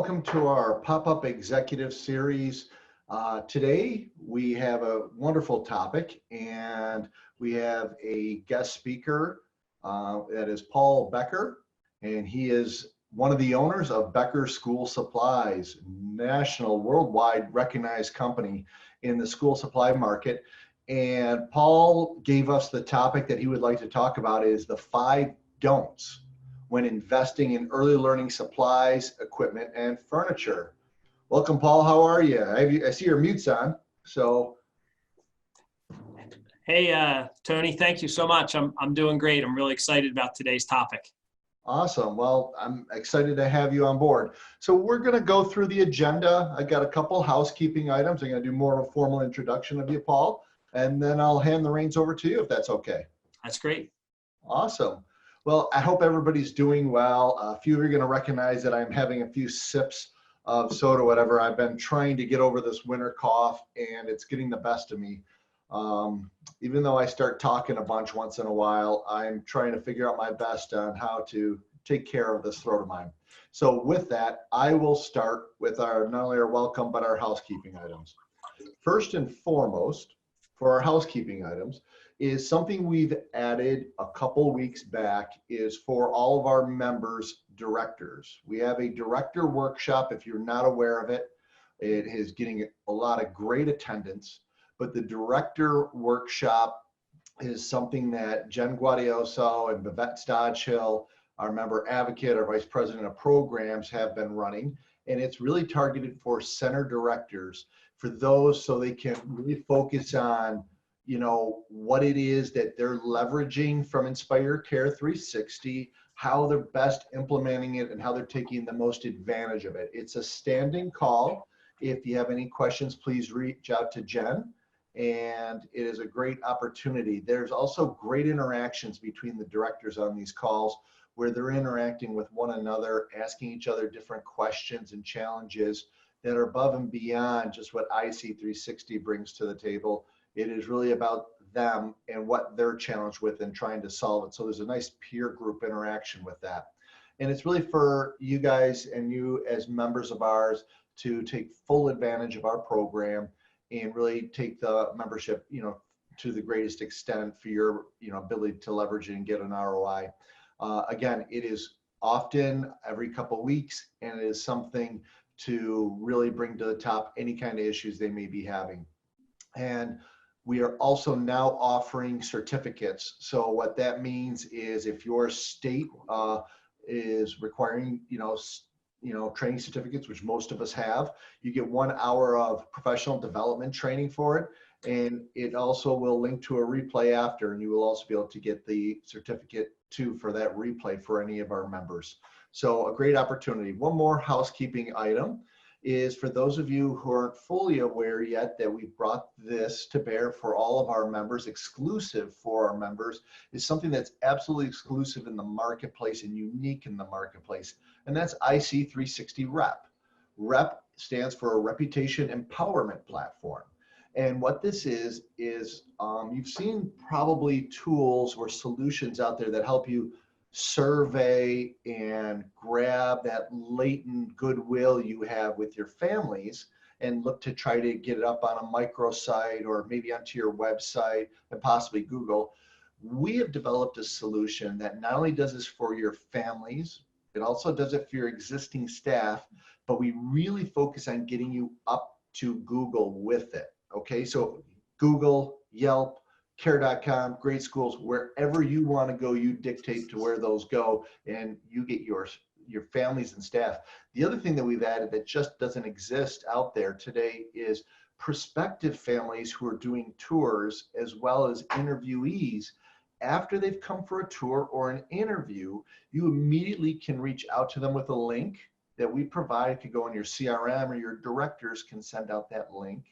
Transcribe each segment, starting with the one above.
welcome to our pop-up executive series. Today we have a wonderful topic, and we have a guest speaker that is Paul Becker, and he is one of the owners of Becker School Supplies, national, worldwide recognized company in the school supply market. And Paul gave us the topic that he would like to talk about is the 5 don'ts when investing in early learning supplies, equipment, and furniture. Welcome, Paul. How are you? I see your mute's on. So, hey, Tony. Thank you so much. I'm doing great. I'm really excited about today's topic. awesome. Well, I'm excited to have you on board. So we're going to go through the agenda. I got a couple housekeeping items. I'm going to do more of a formal introduction of you, Paul, and then I'll hand the reins over to you if that's okay. That's great. Awesome. Well, I hope everybody's doing well. A few of you are going to recognize that I'm having a few sips of soda, whatever. I've been trying to get over this winter cough, and it's getting the best of me. Even though I start talking a bunch once in a while, I'm trying to figure out my best on how to take care of this throat of mine. So with that, I will start with our not only our welcome, but our housekeeping items. First and foremost, for our housekeeping items, is something we've added a couple weeks back is for all of our members, directors. We have a director workshop. If you're not aware of it, it is getting a lot of great attendance, but the director workshop is something that Jen Guadioso and Vivette Stodge-Hill, our member advocate, our vice president of programs, have been running. And it's really targeted for center directors, for those so they can really focus on what it is that they're leveraging from Inspire Care 360, how they're best implementing it, and how they're taking the most advantage of it. It's a standing call. If you have any questions, please reach out to Jen, and it is a great opportunity. There's also great interactions between the directors on these calls where they're interacting with one another, asking each other different questions and challenges that are above and beyond just what IC360 brings to the table. It is really about them and what they're challenged with and trying to solve it. So there's a nice peer group interaction with that. And it's really for you guys and you as members of ours to take full advantage of our program and really take the membership, to the greatest extent for your, ability to leverage it and get an ROI. Again, it is often every couple of weeks, and it is something to really bring to the top any kind of issues they may be having. And we are also now offering certificates. So what that means is if your state is requiring, training certificates, which most of us have, you get 1 hour of professional development training for it. And it also will link to a replay after, and you will also be able to get the certificate too for that replay for any of our members. So a great opportunity. One more housekeeping item is for those of you who aren't fully aware yet that we brought this to bear for all of our members, exclusive for our members, is something that's absolutely exclusive in the marketplace and unique in the marketplace, and that's IC360 REP. REP stands for a Reputation Empowerment Platform. And what this is you've seen probably tools or solutions out there that help you survey and grab that latent goodwill you have with your families and look to try to get it up on a microsite or maybe onto your website and possibly Google. We have developed a solution that not only does this for your families, it also does it for your existing staff, but we really focus on getting you up to Google with it. Okay, so Google, Yelp, Care.com, Great Schools, wherever you want to go, you dictate to where those go, and you get your families and staff. The other thing that we've added that just doesn't exist out there today is prospective families who are doing tours as well as interviewees. After they've come for a tour or an interview, you immediately can reach out to them with a link that we provide. It could go in your CRM, or your directors can send out that link.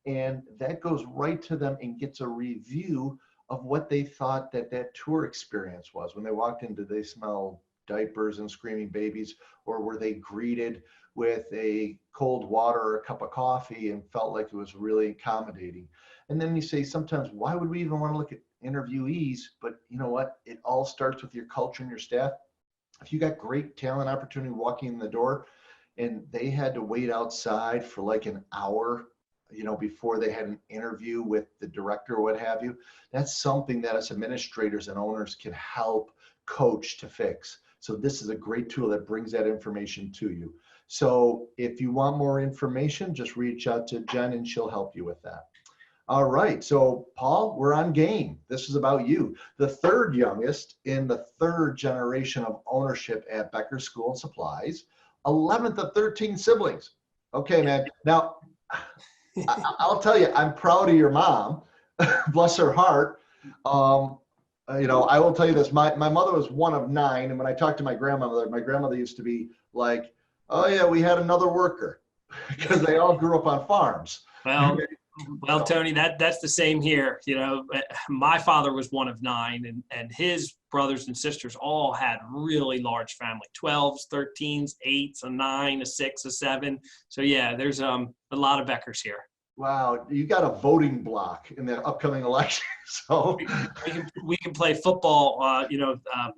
And that goes right to them and gets a review of what they thought that tour experience was. When they walked in, did they smell diapers and screaming babies, or were they greeted with a cold water or a cup of coffee and felt like it was really accommodating? And then you say sometimes, why would we even want to look at interviewees? But you know what? It all starts with your culture and your staff. If you got great talent opportunity walking in the door, and they had to wait outside for like an hour, before they had an interview with the director or what have you. That's something that us administrators and owners can help coach to fix. So this is a great tool that brings that information to you. So if you want more information, just reach out to Jen and she'll help you with that. All right, so Paul, we're on game. This is about you, the third youngest in the third generation of ownership at Becker School and Supplies, 11th of 13 siblings. Okay, man. Now, I'll tell you, I'm proud of your mom. Bless her heart. I will tell you this. My mother was one of 9, and when I talked to my grandmother used to be like, "Oh yeah, we had another worker," because they all grew up on farms. Well, Tony, that's the same here. My father was one of 9, and his brothers and sisters all had really large family, 12s, 13s, 8s, a 9, a 6, a 7. So yeah, there's a lot of Beckers here. Wow, you got a voting block in the upcoming election. So we can play football,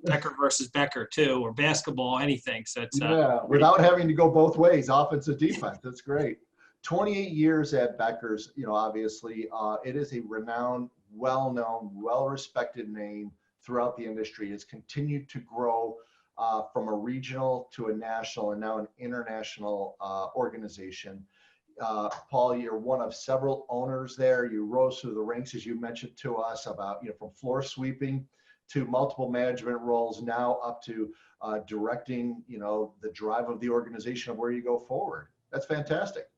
Becker versus Becker too, or basketball, anything. So it's without having to go both ways, offense and defense. That's great. 28 years at Becker's, obviously, it is a renowned, well-known, well-respected name throughout the industry. It's continued to grow from a regional to a national and now an international organization. Paul, you're one of several owners there. You rose through the ranks, as you mentioned to us, about from floor sweeping to multiple management roles, now up to directing, the drive of the organization of where you go forward. That's fantastic.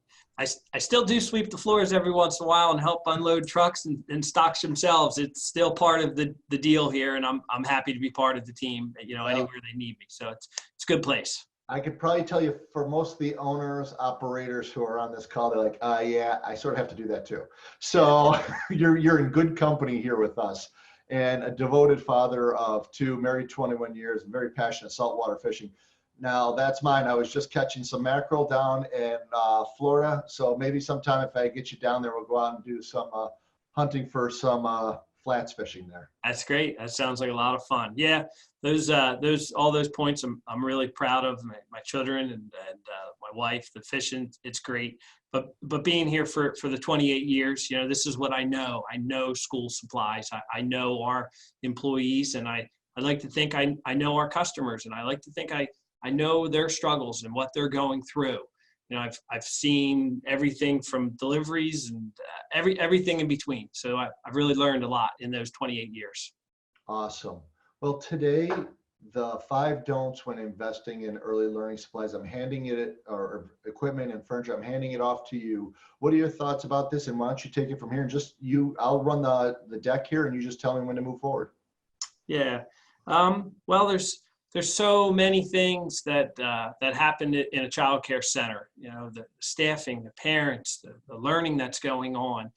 I still do sweep the floors every once in a while and help unload trucks and stocks themselves. It's still part of the deal here, and I'm happy to be part of the team, anywhere they need me. So it's a good place. I could probably tell you for most of the owners, operators who are on this call, they're like, yeah, I sort of have to do that too. So you're in good company here with us. And a devoted father of 2, married 21 years, and very passionate saltwater fishing. Now that's mine. I was just catching some mackerel down in Florida. So maybe sometime if I get you down there, we'll go out and do some hunting for some flats fishing there. That's great. That sounds like a lot of fun. Yeah, all those points I'm really proud of my children and my wife, the fishing. It's great. But being here for the 28 years, this is what I know. I know school supplies. I know our employees, and I like to think I know our customers, and I like to think I know their struggles and what they're going through. I've seen everything from deliveries and everything in between. So I've really learned a lot in those 28 years. Awesome. Well, today, the 5 don'ts when investing in early learning supplies, I'm handing it, or equipment and furniture, I'm handing it off to you. What are your thoughts about this? And why don't you take it from here and I'll run the deck here and you just tell me when to move forward. Yeah. Well, there's so many things that happen in a child care center. The staffing, the parents, the learning that's going on.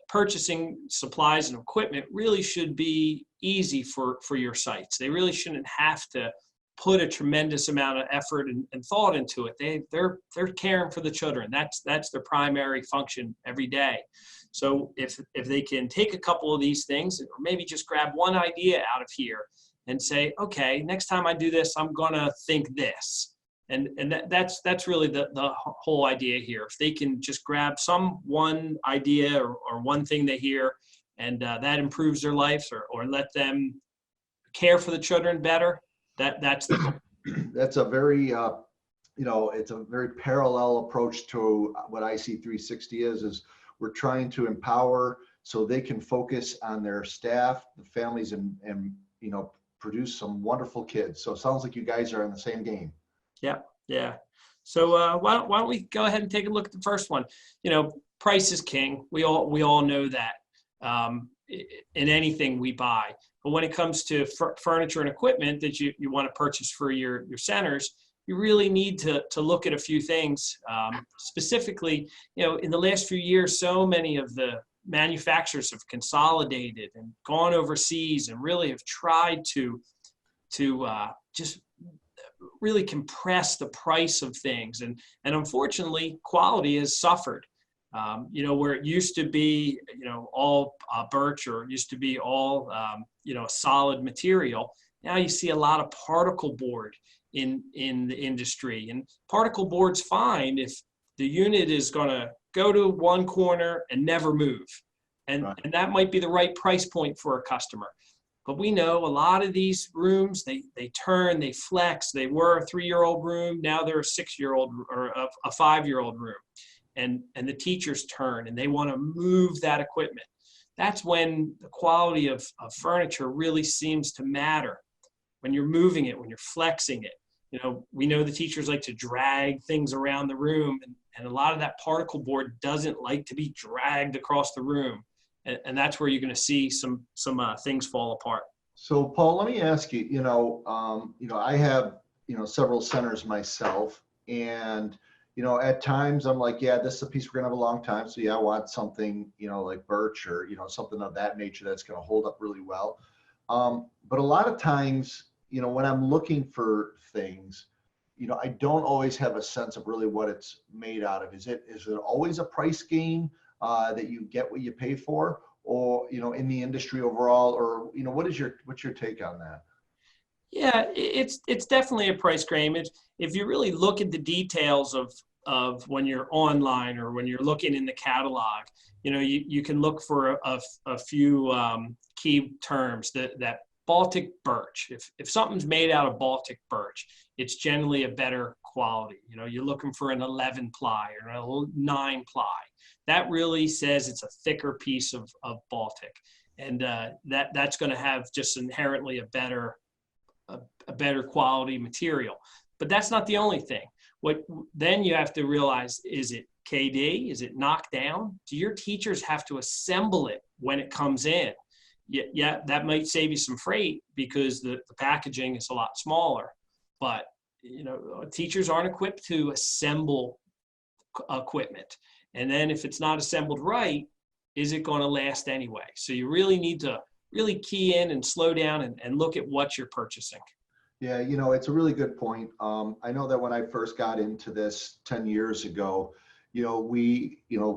Purchasing supplies and equipment really should be easy for your sites. They really shouldn't have to put a tremendous amount of effort and thought into it. They're caring for the children. That's their primary function every day. So if they can take a couple of these things, or maybe just grab one idea out of here and say, okay, next time I do this, I'm gonna think this. And that's really the whole idea here. If they can just grab one idea or one thing they hear, and that improves their lives, or let them care for the children better, that's the goal. That's a very it's a very parallel approach to what IC360 is we're trying to empower so they can focus on their staff, the families, and produce some wonderful kids. So it sounds like you guys are in the same game. Yeah. So why don't we go ahead and take a look at the first one? Price is king. We all know that in anything we buy. But when it comes to furniture and equipment that you want to purchase for your centers, you really need to look at a few things. Specifically, in the last few years, so many of the manufacturers have consolidated and gone overseas and really have tried to just really compress the price of things, and unfortunately quality has suffered. Where it used to be all birch, or it used to be all solid material, now you see a lot of particle board in the industry. And particle board's fine if the unit is going to go to one corner and never move. And that might be the right price point for a customer. But we know a lot of these rooms, they turn, they flex. They were a 3-year-old room, now they're a 6-year-old or a 5-year-old room. And the teachers turn and they want to move that equipment. That's when the quality of furniture really seems to matter. When you're moving it, when you're flexing it. You know, we know the teachers like to drag things around the room, and a lot of that particle board doesn't like to be dragged across the room. And that's where you're going to see some things fall apart. So Paul, let me ask you, I have, several centers myself, and, at times I'm like, yeah, this is a piece we're going to have a long time. So yeah, I want something, like birch or, something of that nature that's going to hold up really well. But a lot of times, when I'm looking for things, I don't always have a sense of really what it's made out of. Is it always a price game that you get what you pay for, or in the industry overall, or what's your take on that? Yeah, it's definitely a price game. If you really look at the details of when you're online or when you're looking in the catalog, you can look for a few key terms that Baltic birch. If something's made out of Baltic birch, it's generally a better quality. You're looking for an 11 ply or a 9 ply. That really says it's a thicker piece of Baltic, and that's going to have just inherently a better quality material. But that's not the only thing. What then you have to realize, is it KD? Is it knocked down? Do your teachers have to assemble it when it comes in? Yeah, that might save you some freight because the packaging is a lot smaller. But teachers aren't equipped to assemble equipment. And then if it's not assembled right, is it going to last anyway? So you really need to really key in and slow down and look at what you're purchasing. Yeah, it's a really good point. I know that when I first got into this 10 years ago,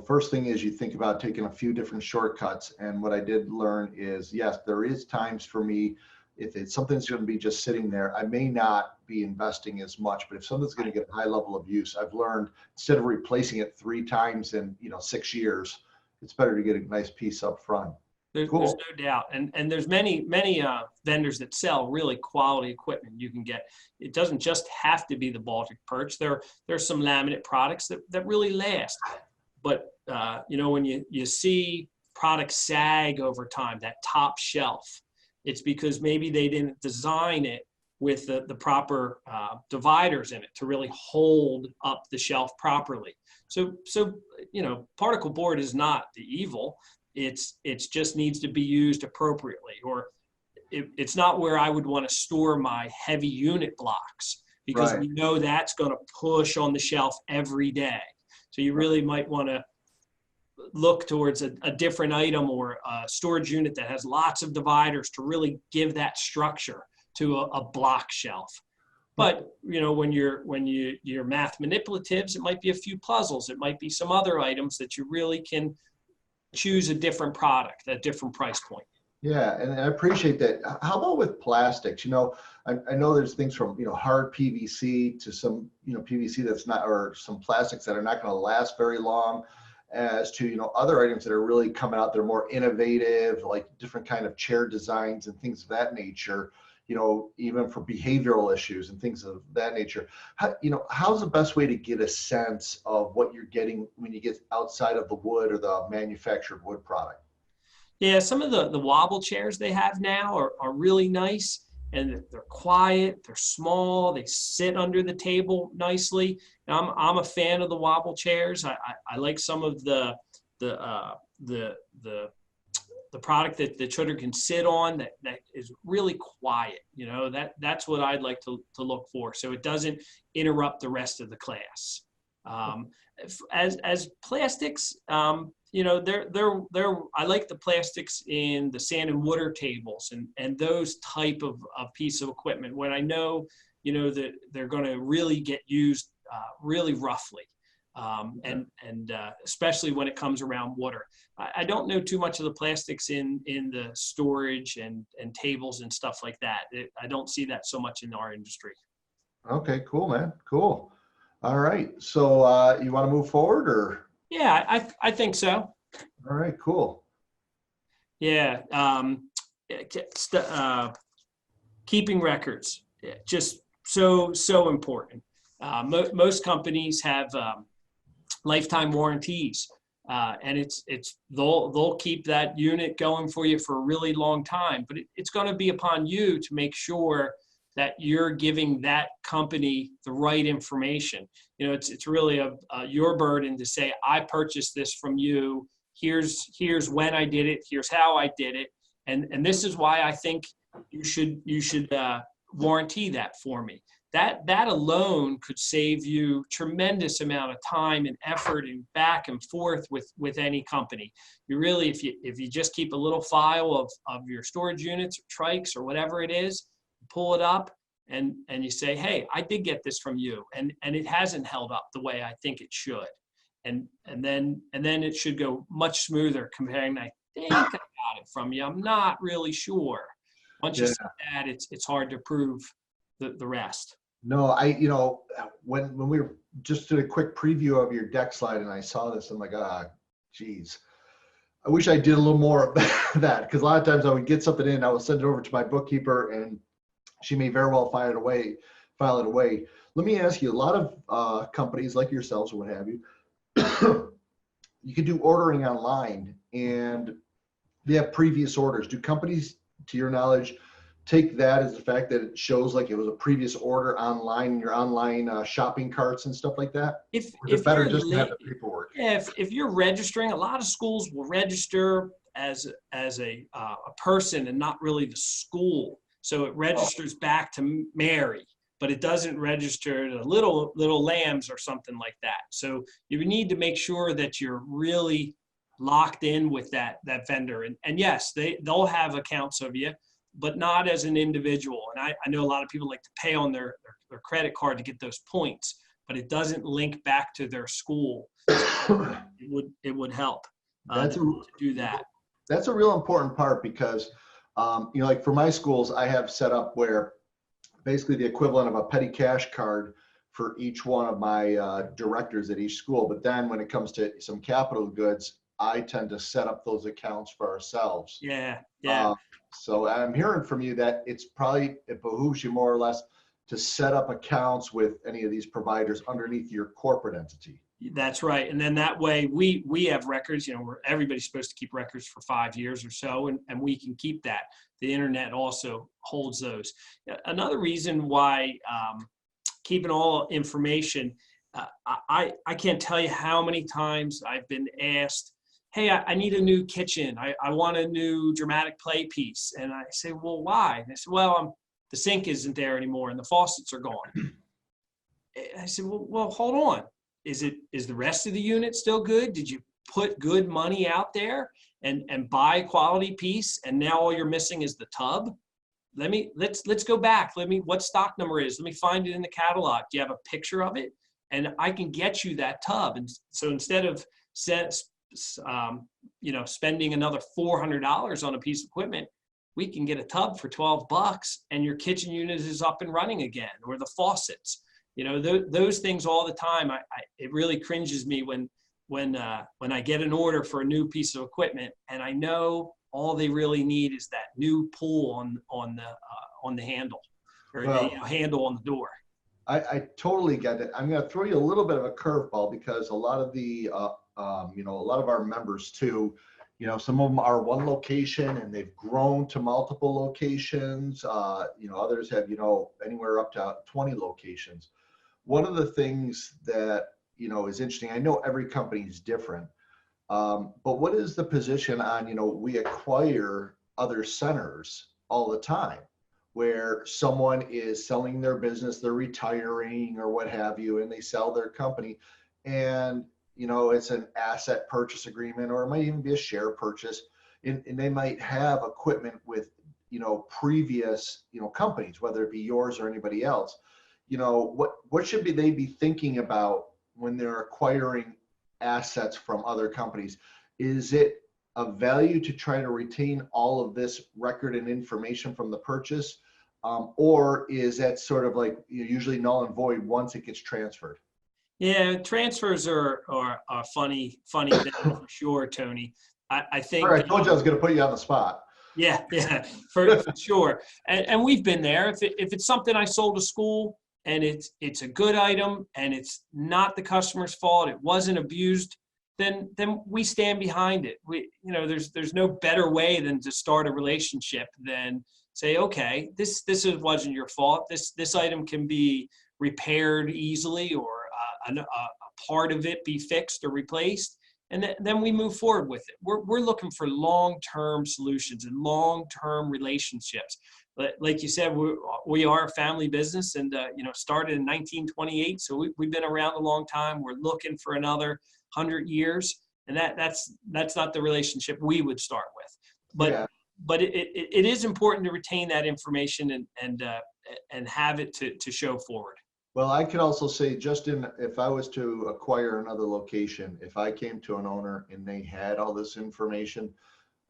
first thing is you think about taking a few different shortcuts. And what I did learn is, yes, there is times for me, if it's something that's going to be just sitting there, I may not be investing as much. But if something's going to get a high level of use, I've learned, instead of replacing it 3 times in 6 years, it's better to get a nice piece up front. There's no doubt. And there's many vendors that sell really quality equipment you can get. It doesn't just have to be the Baltic birch. There's some laminate products that really last. But, when you see products sag over time, that top shelf, it's because maybe they didn't design it with the proper dividers in it to really hold up the shelf properly. So particle board is not the evil. It's just needs to be used appropriately, or it's not where I would want to store my heavy unit blocks, because we know that's going to push on the shelf every day. So you really might want to look towards a different item or a storage unit that has lots of dividers to really give that structure to a block shelf. But when you're math manipulatives, it might be a few puzzles, it might be some other items that you really can choose a different product at a different price point. Yeah, and I appreciate that. How about with plastics? I know there's things from hard PVC to some PVC that's not, or some plastics that are not going to last very long, as to other items that are really coming out. They're more innovative, like different kind of chair designs and things of that nature. Even for behavioral issues and things of that nature. How's the best way to get a sense of what you're getting when you get outside of the wood or the manufactured wood product? Yeah, some of the wobble chairs they have now are really nice, and they're quiet, they're small, they sit under the table nicely. Now, I'm a fan of the wobble chairs. I like some of the product that the children can sit on that is really quiet. That's what I'd like to look for, so it doesn't interrupt the rest of the class. As plastics, I like the plastics in the sand and water tables and those type of piece of equipment when I know that they're going to really get used really roughly. And especially when it comes around water. I don't know too much of the plastics in the storage and tables and stuff like that. I don't see that so much in our industry. Okay, cool, man. Cool. All right. So you want to move forward or? Yeah, I think so. All right, cool. Yeah. Yeah, keeping records, yeah, just so important. Most companies have lifetime warranties, and it's they'll keep that unit going for you for a really long time. But it's going to be upon you to make sure that you're giving that company the right information. You know, it's really your burden to say, I purchased this from you. Here's when I did it. Here's how I did it, and this is why I think you should warranty that for me. That alone could save you tremendous amount of time and effort and back and forth with any company. You really, if you just keep a little file of your storage units or trikes or whatever it is, pull it up and you say, hey, I did get this from you, and it hasn't held up the way I think it should. And then it should go much smoother comparing, I think I got it from you. I'm not really sure. Once you Yeah. say that, it's hard to prove the rest. No, when we were just did a quick preview of your deck slide and I saw this, I'm like, geez, I wish I did a little more of that because a lot of times I would get something in, I would send it over to my bookkeeper, and she may very well file it away. Let me ask you, a lot of companies like yourselves or what have you, you can do ordering online and they have previous orders. Do companies, to your knowledge, take that as the fact that it shows like it was a previous order online in your online shopping carts and stuff like that? If Or is it if better you're just to have late, the paperwork? if you're registering, a lot of schools will register as a person and not really the school. So it Oh, registers back to Mary, but it doesn't register to little lambs or something like that. So you need to make sure that you're really locked in with that vendor. And yes, they'll have accounts of you, but not as an individual. And I know a lot of people like to pay on their credit card to get those points, but it doesn't link back to their school. It would help that's to a do that. that's a real important part because like for my schools, I have set up where basically the equivalent of a petty cash card for each one of my directors at each school. But then when it comes to some capital goods, I tend to set up those accounts for ourselves. Yeah, yeah. Uh, so I'm hearing from you that it behooves you more or less to set up accounts with any of these providers underneath your corporate entity. That's right. And then that way we have records, where everybody's supposed to keep records for 5 years or so, and we can keep that. The internet also holds those. Another reason why keeping all information, I can't tell you how many times I've been asked, hey, I need a new kitchen. I want a new dramatic play piece. And I say, well, why? And they say, well, the sink isn't there anymore and the faucets are gone. I said, well, hold on. Is the rest of the unit still good? Did you put good money out there and buy a quality piece, and now all you're missing is the tub? Let's go back. What stock number is? Let me find it in the catalog. Do you have a picture of it? And I can get you that tub. And so instead of spending another $400 on a piece of equipment, we can get a tub for $12 and your kitchen unit is up and running again, or the faucets. Those things all the time. It really cringes me when I get an order for a new piece of equipment and I know all they really need is that new pull on the handle, or the Well, handle on the door. I totally get it. I'm going to throw you a little bit of a curveball because a lot of a lot of our members too, some of them are one location and they've grown to multiple locations. Others have, anywhere up to 20 locations. One of the things that, is interesting, I know every company is different, but what is the position on, we acquire other centers all the time where someone is selling their business, they're retiring or what have you, and they sell their company. And, it's an asset purchase agreement, or it might even be a share purchase. And they might have equipment with, previous, companies, whether it be yours or anybody else. What should they be thinking about when they're acquiring assets from other companies? Is it of value to try to retain all of this record and information from the purchase? Or is that sort of like usually null and void once it gets transferred? Yeah, transfers are a funny thing for sure, Tony. I All right, think I told you I was going to put you on the spot. yeah, for sure. And we've been there. If it's something I sold to school and it's a good item and it's not the customer's fault, it wasn't abused, then we stand behind it. There's no better way than to start a relationship than say, okay, wasn't your fault. This item can be repaired easily, or a part of it be fixed or replaced, and then we move forward with it. We're looking for long-term solutions and long-term relationships. Like you said, we are a family business, and started in 1928, so we've been around a long time. We're looking for another 100 years, and that's not the relationship we would start with. But Yeah. but it is important to retain that information and have it to show forward. Well, I could also say if I was to acquire another location, if I came to an owner and they had all this information,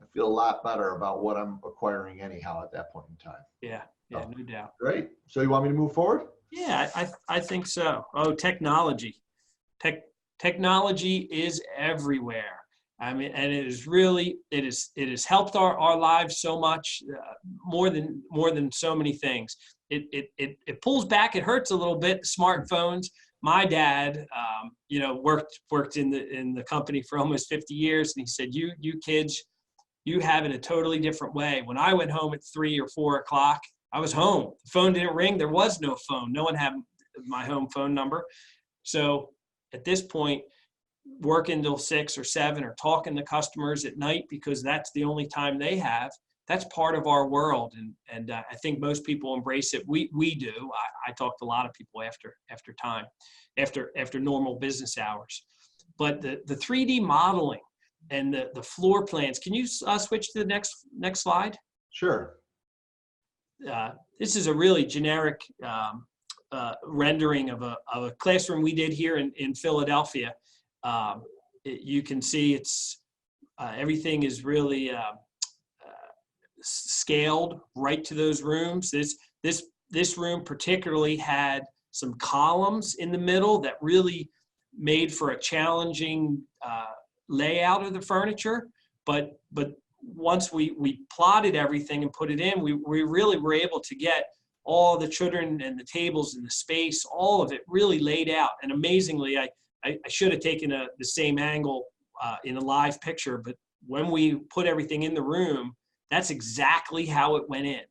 I feel a lot better about what I'm acquiring anyhow at that point in time. Yeah, Oh, no doubt. great. So you want me to move forward? Yeah, I think so. Oh, technology. Technology is everywhere. I mean, and it has helped our lives so much, more than so many things. It pulls back. It hurts a little bit. Smartphones. My dad, worked in the company for almost 50 years, and he said, "You kids, you have it a totally different way." When I went home at 3 or 4 o'clock, I was home. The phone didn't ring. There was no phone. No one had my home phone number. So at this point, working till 6 or 7 or talking to customers at night because that's the only time they have, that's part of our world. And I think most people embrace it. We do. I talk to a lot of people after normal business hours. But the 3D modeling and the floor plans, can you switch to the next slide? Sure. This is a really generic rendering of a classroom we did here in Philadelphia. You can see it's everything is really scaled right to those rooms. This room particularly had some columns in the middle that really made for a challenging layout of the furniture, but once we plotted everything and put it in, we really were able to get all the children and the tables and the space, all of it really laid out. And amazingly, I should have taken the same angle in a live picture, but when we put everything in the room, that's exactly how it went in,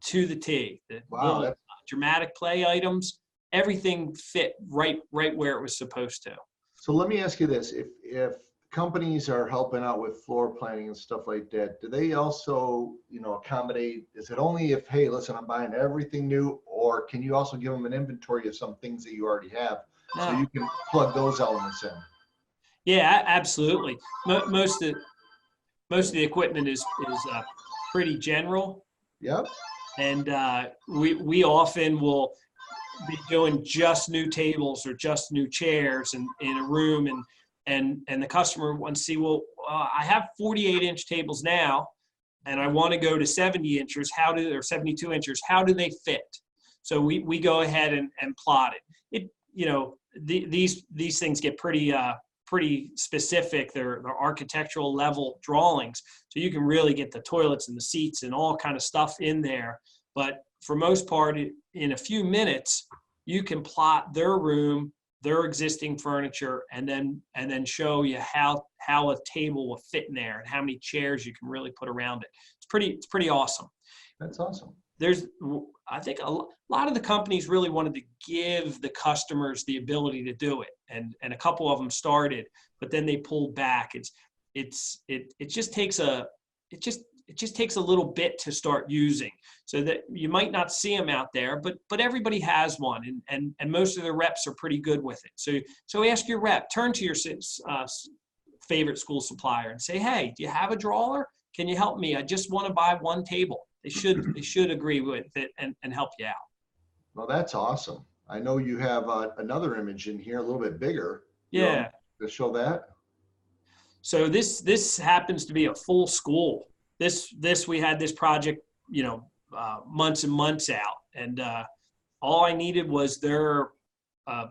to the T. The Wow. little dramatic play items, everything fit right where it was supposed to. So let me ask you this. If companies are helping out with floor planning and stuff like that, do they also, accommodate, is it only if, hey, listen, I'm buying everything new, or can you also give them an inventory of some things that you already have so you can plug those elements in? Yeah, absolutely. Most of the equipment is pretty general. Yep. And we often will be doing just new tables or just new chairs in a room, and the customer wants to see, well, I have 48-inch tables now, and I want to go to 70 inches. Or 72 inches? How do they fit? So we go ahead and plot it. These things get pretty specific. They're architectural level drawings, so you can really get the toilets and the seats and all kind of stuff in there. But for most part, in a few minutes, you can plot their room, their existing furniture, and then show you how a table will fit in there and how many chairs you can really put around it. It's pretty awesome. That's awesome. I think a lot of the companies really wanted to give the customers the ability to do it, and a couple of them started, but then they pulled back. It just takes a little bit to start using, so that you might not see them out there, but everybody has one, and most of the reps are pretty good with it. So ask your rep, turn to your favorite school supplier and say, hey, do you have a drawer? Can you help me? I just want to buy one table. They should agree with it and help you out. Well, that's awesome. I know you have another image in here, a little bit bigger. Yeah. To show that. So this happens to be a full school. We had this project, months and months out. And all I needed was their a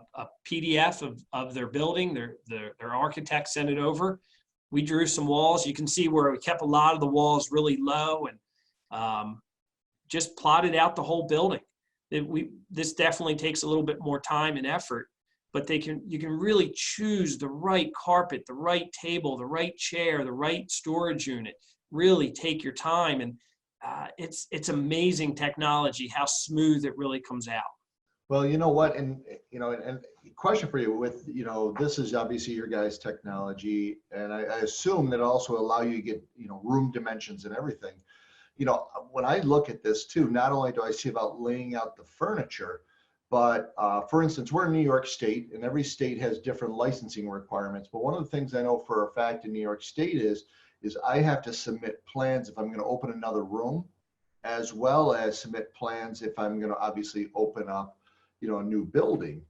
PDF of their building. Their architect sent it over. We drew some walls. You can see where we kept a lot of the walls really low, and just plotted out the whole building. This definitely takes a little bit more time and effort, but you can really choose the right carpet, the right table, the right chair, the right storage unit. Really take your time, and it's amazing technology how smooth it really comes out. Well, you know what, and question for you with, this is obviously your guys' technology, and I assume that also allow you to get, room dimensions and everything. When I look at this too, not only do I see about laying out the furniture, but for instance, we're in New York State, and every state has different licensing requirements. But one of the things I know for a fact in New York State is I have to submit plans if I'm going to open another room, as well as submit plans if I'm going to obviously open up, a new building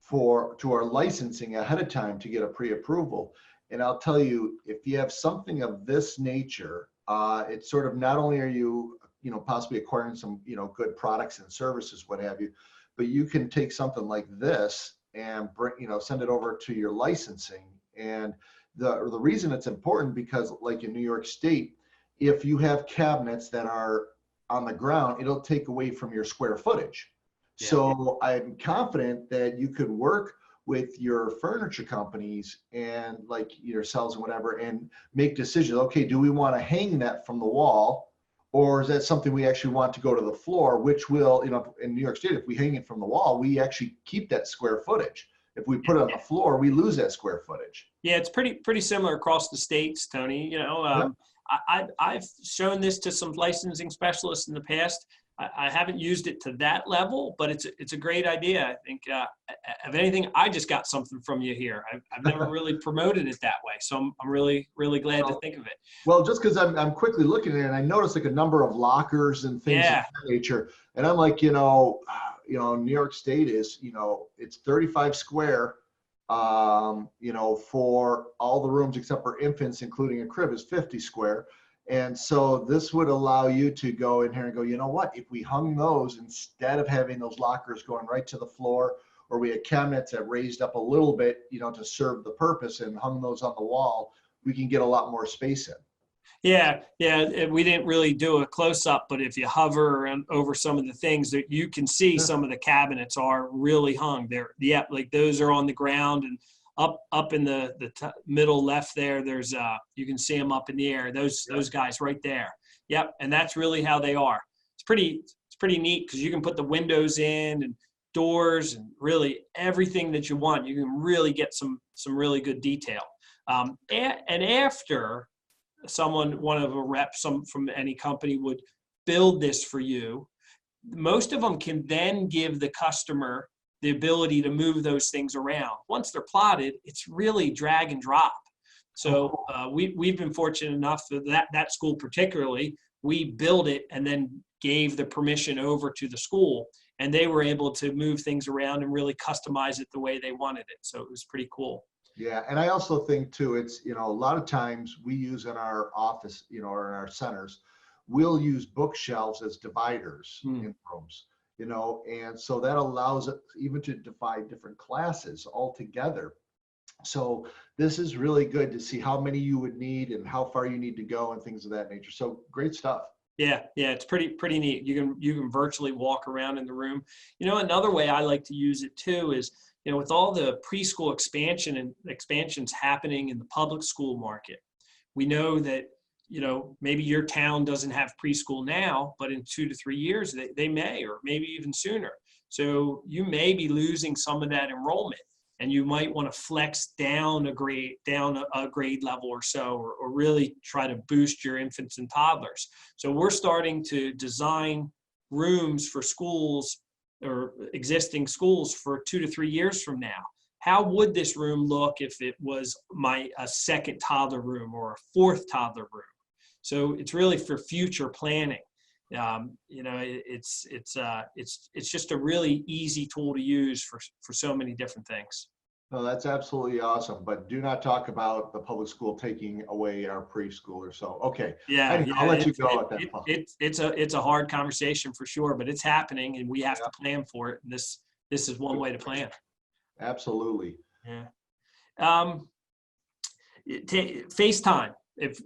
to our licensing ahead of time to get a pre-approval. And I'll tell you, if you have something of this nature, it's sort of not only are you, possibly acquiring some, good products and services, what have you, but you can take something like this and bring, send it over to your licensing. And the reason it's important, because like in New York State, if you have cabinets that are on the ground, it'll take away from your square footage. Yeah. So I'm confident that you could work with your furniture companies and like yourselves and whatever, and make decisions. Okay, do we want to hang that from the wall, or is that something we actually want to go to the floor, which will, in New York State, if we hang it from the wall, we actually keep that square footage. If we put it on the floor, we lose that square footage. Yeah, it's pretty similar across the states, Tony. Yeah. I've shown this to some licensing specialists in the past. I haven't used it to that level, but it's a great idea. I think, if anything, I just got something from you here. I've never really promoted it that way, so I'm really, really glad to think of it. Well, just because I'm quickly looking at it, and I noticed like a number of lockers and things of that nature, and I'm like, New York State is, it's 35 square, for all the rooms except for infants, including a crib, is 50 square. And so this would allow you to go in here and go, you know what, if we hung those instead of having those lockers going right to the floor, or we had cabinets that raised up a little bit, to serve the purpose, and hung those on the wall, we can get a lot more space in. Yeah. We didn't really do a close up, but if you hover over some of the things, that you can see, some of the cabinets are really hung. Like those are on the ground, and up in the middle left there, there's you can see them up in the air. Those guys right there. Yep, and that's really how they are. It's pretty neat, because you can put the windows in and doors and really everything that you want. You can really get some really good detail. And after one of a rep from any company would build this for you, most of them can then give the customer the ability to move those things around. Once they're plotted, it's really drag and drop. So we've been fortunate enough that school particularly, we built it and then gave the permission over to the school, and they were able to move things around and really customize it the way they wanted it. So it was pretty cool. Yeah, and I also think too, it's, a lot of times we use in our office, or in our centers, we'll use bookshelves as dividers in rooms. And so that allows it even to divide different classes altogether. So this is really good to see how many you would need and how far you need to go and things of that nature. So great stuff. Yeah, it's pretty neat. You can virtually walk around in the room. Another way I like to use it too is, with all the preschool expansions happening in the public school market, we know that maybe your town doesn't have preschool now, but in 2 to 3 years, they may, or maybe even sooner. So you may be losing some of that enrollment, and you might want to flex down a grade level or so, or really try to boost your infants and toddlers. So we're starting to design rooms for schools or existing schools for 2 to 3 years from now. How would this room look if it was a second toddler room or a fourth toddler room? So it's really for future planning. It's just a really easy tool to use for so many different things. No, that's absolutely awesome. But do not talk about the public school taking away our preschoolers. So, okay. Yeah, Anyway, I'll yeah, let you go at that. it's a hard conversation for sure, but it's happening, and we have Yeah, to plan for it. And this is one way to plan. absolutely. Yeah. Um, FaceTime, if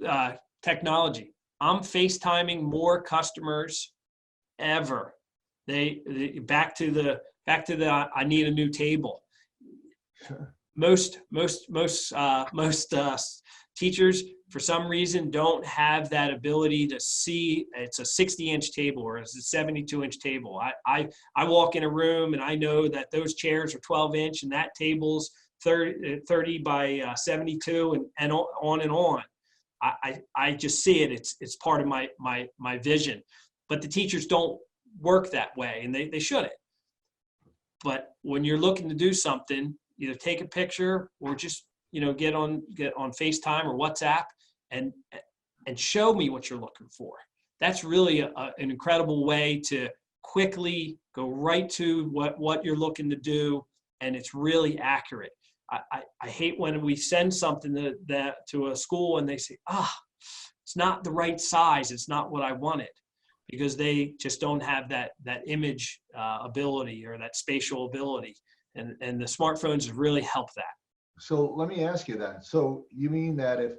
technology. I'm FaceTiming more customers ever. Back to the I need a new table. Most teachers for some reason don't have that ability to see it's a 60-inch table or it's a 72-inch table. I walk in a room and I know that those chairs are 12-inch and that table's 30 by 72 and on and on. I just see it. It's part of my vision. But the teachers don't work that way, and they shouldn't. But when you're looking to do something, either take a picture or just get on FaceTime or WhatsApp and show me what you're looking for. That's really an incredible way to quickly go right to what you're looking to do, and it's really accurate. I hate when we send something to a school and they say, it's not the right size, it's not what I wanted, because they just don't have that image ability or that spatial ability. And the smartphones have really helped that. So let me ask you then. So you mean that if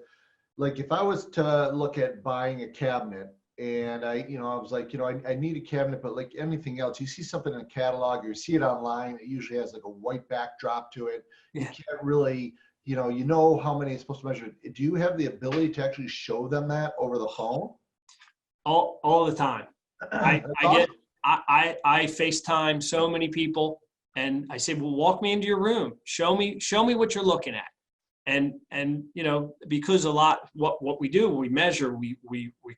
I was to look at buying a cabinet and I was like, I need a cabinet, but like anything else, you see something in a catalog or you see it online, it usually has like a white backdrop to it. You can't really, you know how many it's supposed to measure. Do you have the ability to actually show them that over the phone? All the time. I FaceTime so many people and I say, well, walk me into your room. Show me what you're looking at. And because a lot what we do, we measure, we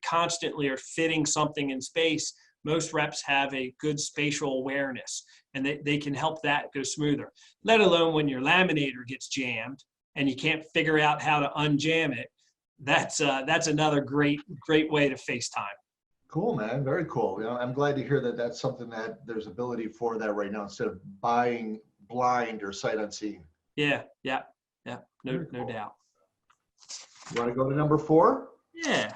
constantly are fitting something in space. Most reps have a good spatial awareness and they can help that go smoother, let alone when your laminator gets jammed and you can't figure out how to unjam it. That's another great way to FaceTime. Cool, man. Very cool. I'm glad to hear that that's something that there's ability for that right now instead of buying blind or sight unseen. Yeah. No Cool. doubt. You want to go to number 4? Yeah.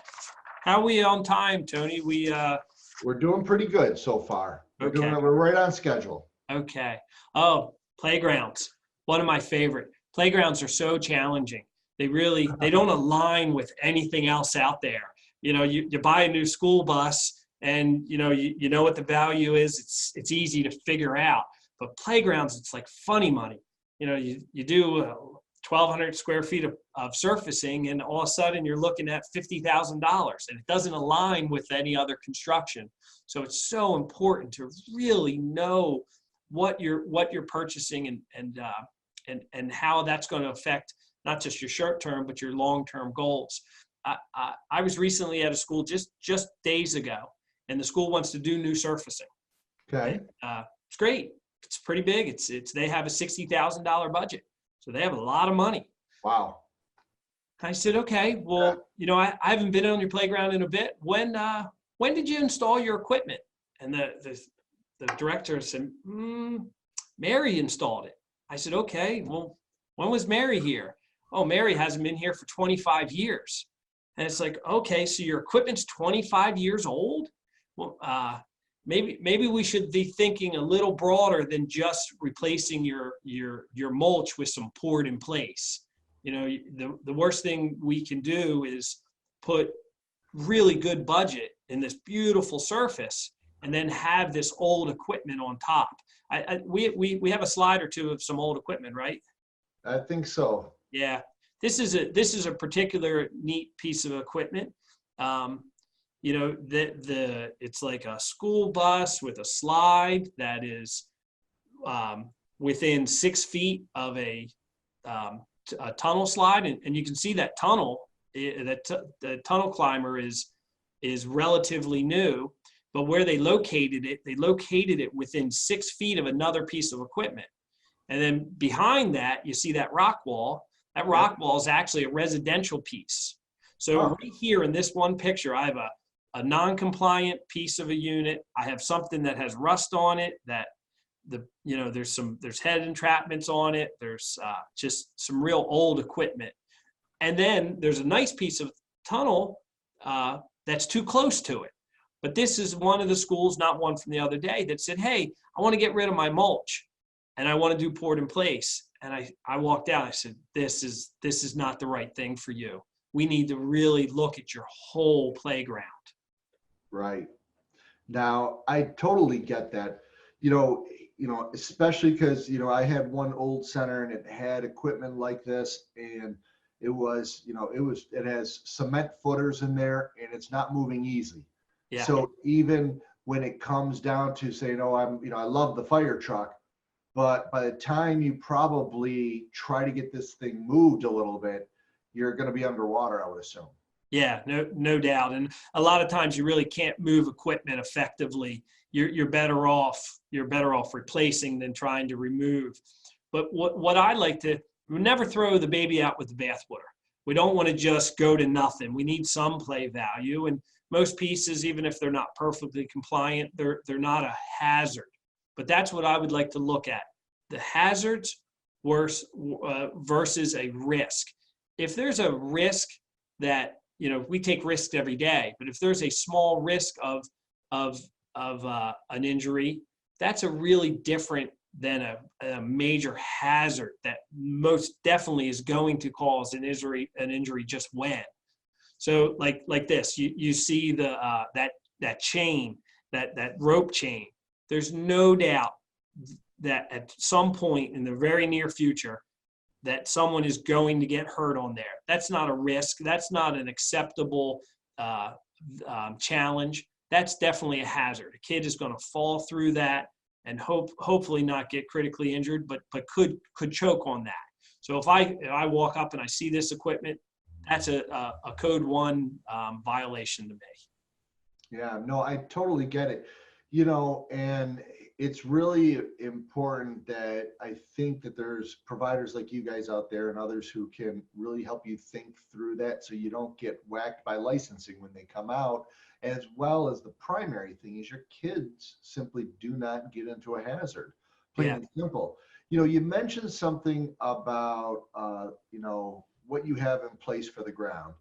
How are we on time, Tony? We're doing pretty good so far. Okay. We're right on schedule. Okay. Oh, playgrounds. One of my favorite. Playgrounds are so challenging. They don't align with anything else out there. You buy a new school bus and you know what the value is. It's easy to figure out. But playgrounds, it's like funny money. You do 1,200 square feet of surfacing, and all of a sudden you're looking at $50,000, and it doesn't align with any other construction. So it's so important to really know what you're purchasing and how that's going to affect not just your short term but your long term goals. I was recently at a school just days ago, and the school wants to do new surfacing. Okay. It's great. It's pretty big. They have a $60,000 budget, so they have a lot of money. Wow. I said, okay, well, I haven't been on your playground in a bit. When did you install your equipment? And the director said, Mary installed it. I said, okay, well, when was Mary here? Oh, Mary hasn't been here for 25 years. And it's like, okay, so your equipment's 25 years old? Well, maybe we should be thinking a little broader than just replacing your mulch with some poured in place. The worst thing we can do is put really good budget in this beautiful surface and then have this old equipment on top. We have a slide or two of some old equipment, right? I think so. Yeah. This is a particular neat piece of equipment. It's like a school bus with a slide that is within 6 feet of a tunnel slide, and you can see that tunnel. The tunnel climber is relatively new, but where they located it within 6 feet of another piece of equipment, and then behind that you see that rock wall. That rock wall is actually a residential piece. So right here in this one picture, I have a non-compliant piece of a unit. I have something that has rust on it that there's head entrapments on it. There's just some real old equipment. And then there's a nice piece of tunnel that's too close to it. But this is one of the schools, not one from the other day, that said, hey, I want to get rid of my mulch and I want to do poured in place. And I walked out. I said, this is not the right thing for you. We need to really look at your whole playground. Right. Now, I totally get that. Especially because, I had one old center and it had equipment like this, and it has cement footers in there and it's not moving easy. Yeah. So even when it comes down to saying, oh, I love the fire truck, but by the time you probably try to get this thing moved a little bit, you're going to be underwater, I would assume. Yeah, no doubt. And a lot of times you really can't move equipment effectively. You're better off replacing than trying to remove. But what I like to, we never throw the baby out with the bathwater. We don't want to just go to nothing. We need some play value. And most pieces, even if they're not perfectly compliant, they're not a hazard. But that's what I would like to look at. The hazards versus a risk. If there's a risk that, we take risks every day, but if there's a small risk of an injury, that's a really different than a major hazard that most definitely is going to cause an injury just when. So like this, you see that chain, that rope chain. There's no doubt that at some point in the very near future that someone is going to get hurt on there. That's not a risk. That's not an acceptable challenge. That's definitely a hazard. A kid is going to fall through that and hopefully not get critically injured, but could choke on that. So if I walk up and I see this equipment, that's a code 1 violation to me. Yeah, no, I totally get it. And it's really important that I think that there's providers like you guys out there and others who can really help you think through that so you don't get whacked by licensing when they come out, as well as the primary thing is your kids simply do not get into a hazard. Plain and simple. You mentioned something about, what you have in place for the ground.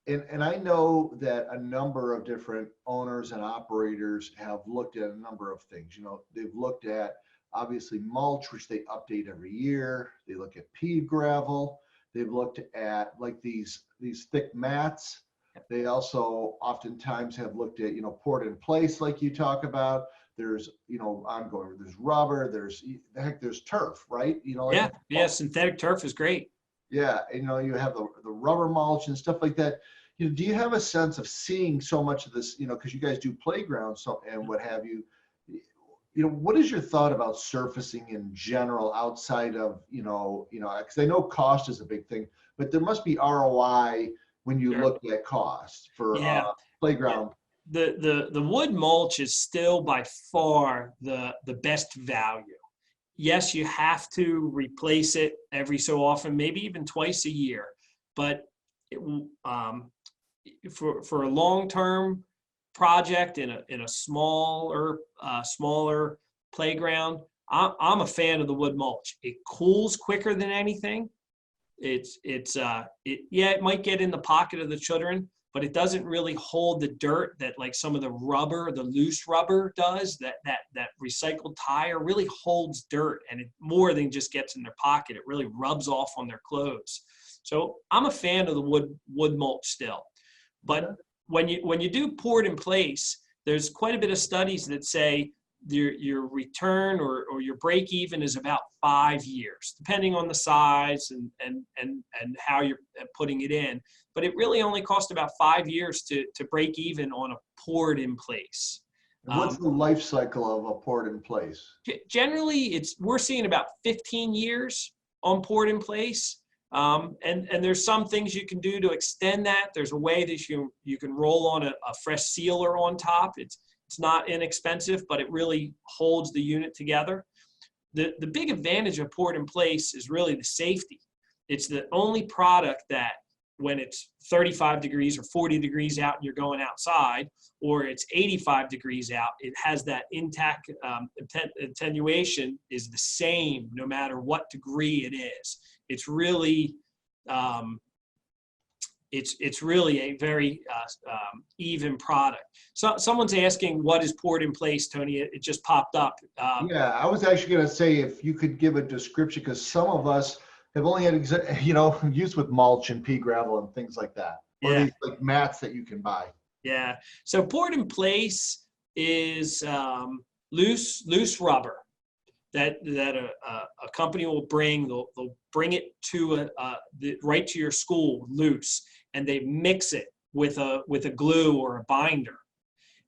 And I know that a number of different owners and operators have looked at a number of things. They've looked at obviously mulch, which they update every year. They look at pea gravel. They've looked at like these thick mats. They also oftentimes have looked at, poured in place like you talk about. There's, ongoing, there's rubber, there's turf, right? Yeah, synthetic turf is great. Yeah, you have the rubber mulch and stuff like that. Do you have a sense of seeing so much of this, because you guys do playgrounds and what have you, what is your thought about surfacing in general outside of, because I know cost is a big thing, but there must be ROI when you look at cost for playground. The wood mulch is still by far the best value. Yes, you have to replace it every so often, maybe even twice a year. But for a long-term project in a smaller playground, I'm a fan of the wood mulch. It cools quicker than anything. It might get in the pocket of the children, but it doesn't really hold the dirt that like some of the rubber, the loose rubber does. That recycled tire really holds dirt, and it more than just gets in their pocket. It really rubs off on their clothes. So I'm a fan of the wood mulch still. But when you do poured in place, there's quite a bit of studies that say your return or your break even is about 5 years, depending on the size and how you're putting it in. But it really only costs about 5 years to break even on a poured in place. What's the life cycle of a poured in place? Generally, we're seeing about 15 years on poured in place. And there's some things you can do to extend that. There's a way that you can roll on a fresh sealer on top. It's not inexpensive, but it really holds the unit together. The big advantage of poured in place is really the safety. It's the only product that when it's 35 degrees or 40 degrees out and you're going outside, or it's 85 degrees out, it has that intact attenuation is the same no matter what degree it is. It's really it's really a very even product. So someone's asking, what is poured in place, Tony? It just popped up. Yeah, I was actually going to say if you could give a description, because some of us have only had, use with mulch and pea gravel and things like that, or Yeah. these like mats that you can buy. Yeah. So poured in place is loose rubber that a company will bring. They'll bring it to right to your school loose, and they mix it with a glue or a binder,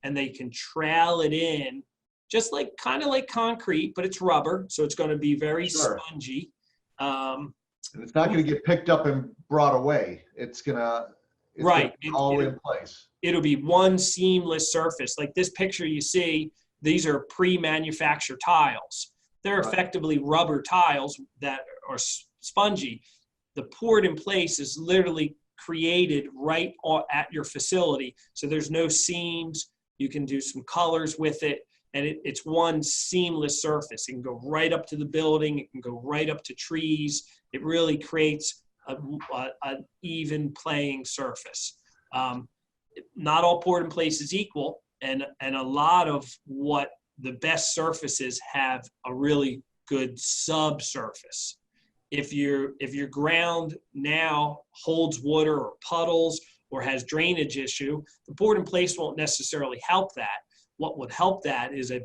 and they can trowel it in just like kind of like concrete, but it's rubber, so it's going to be very Sure. spongy. And it's not going to get picked up and brought away. It's going to Right. be all in place. It'll be one seamless surface. Like this picture you see, these are pre-manufactured tiles. They're Right. effectively rubber tiles that are spongy. The poured in place is literally created right at your facility. So there's no seams. You can do some colors with it. And it's one seamless surface. It can go right up to the building. It can go right up to trees. It really creates an even playing surface. Not all poured in place is equal, and a lot of what the best surfaces have a really good subsurface. If your ground now holds water or puddles or has drainage issue, the poured in place won't necessarily help that. What would help that is a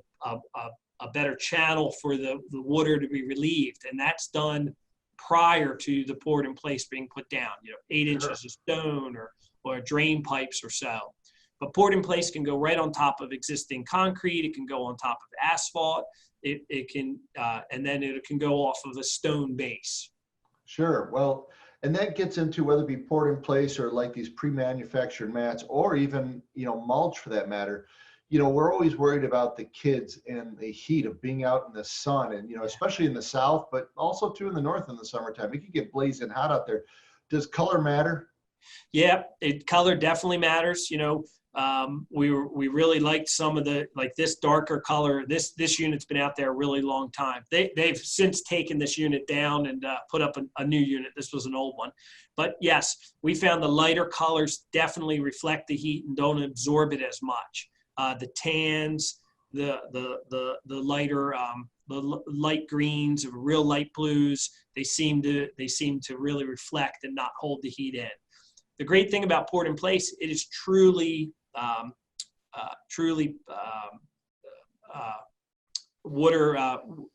better channel for the water to be relieved, and that's done prior to the poured in place being put down. 8 inches of stone or drain pipes or so. But poured in place can go right on top of existing concrete. It can go on top of asphalt. It can and then it can go off of a stone base. Sure. Well, and that gets into whether it be poured in place or like these pre-manufactured mats, or even mulch for that matter. We're always worried about the kids and the heat of being out in the sun, and especially in the south, but also too in the north in the summertime. It can get blazing hot out there. Does color matter? Yeah, color definitely matters. We really liked some of this darker color. This unit's been out there a really long time. They've since taken this unit down and put up a new unit. This was an old one, but yes, we found the lighter colors definitely reflect the heat and don't absorb it as much. The tans, the lighter, the light greens, or real light blues, they seem to really reflect and not hold the heat in. The great thing about poured in place, it is truly water.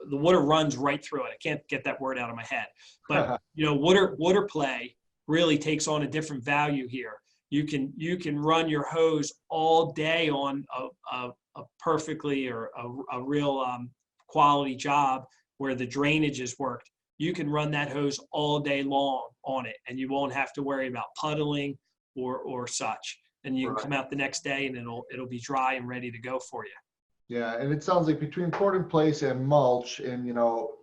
The water runs right through it. I can't get that word out of my head, but water play really takes on a different value here. You can run your hose all day on a perfectly or a real quality job where the drainage is worked. You can run that hose all day long on it, and you won't have to worry about puddling or such. And you can come out the next day and it'll be dry and ready to go for you. Yeah, and it sounds like between poured in place and mulch, and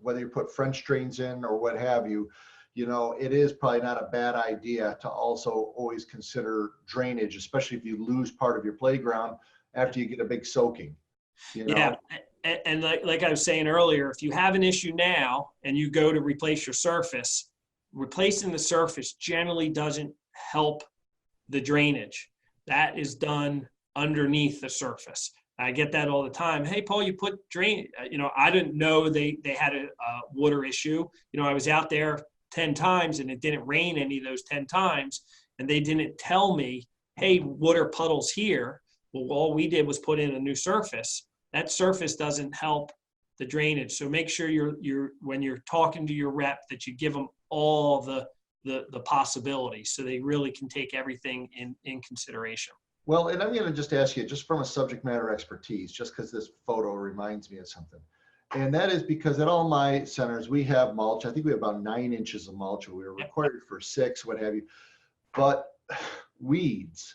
whether you put French drains in or what have you, it is probably not a bad idea to also always consider drainage, especially if you lose part of your playground after you get a big soaking. Yeah, and like I was saying earlier, if you have an issue now and you go to replace your surface, replacing the surface generally doesn't help the drainage. That is done underneath the surface. I get that all the time. Hey, Paul, you put drain. I didn't know they had a water issue. I was out there 10 times and it didn't rain any of those 10 times, and they didn't tell me, hey, water puddles here. Well, all we did was put in a new surface. That surface doesn't help the drainage. So make sure you're when you're talking to your rep that you give them all the possibilities, so they really can take everything in consideration. Well, and I'm going to just ask you, just from a subject matter expertise, just because this photo reminds me of something. And that is because at all my centers, we have mulch. I think we have about 9 inches of mulch. We were required for 6, what have you. But weeds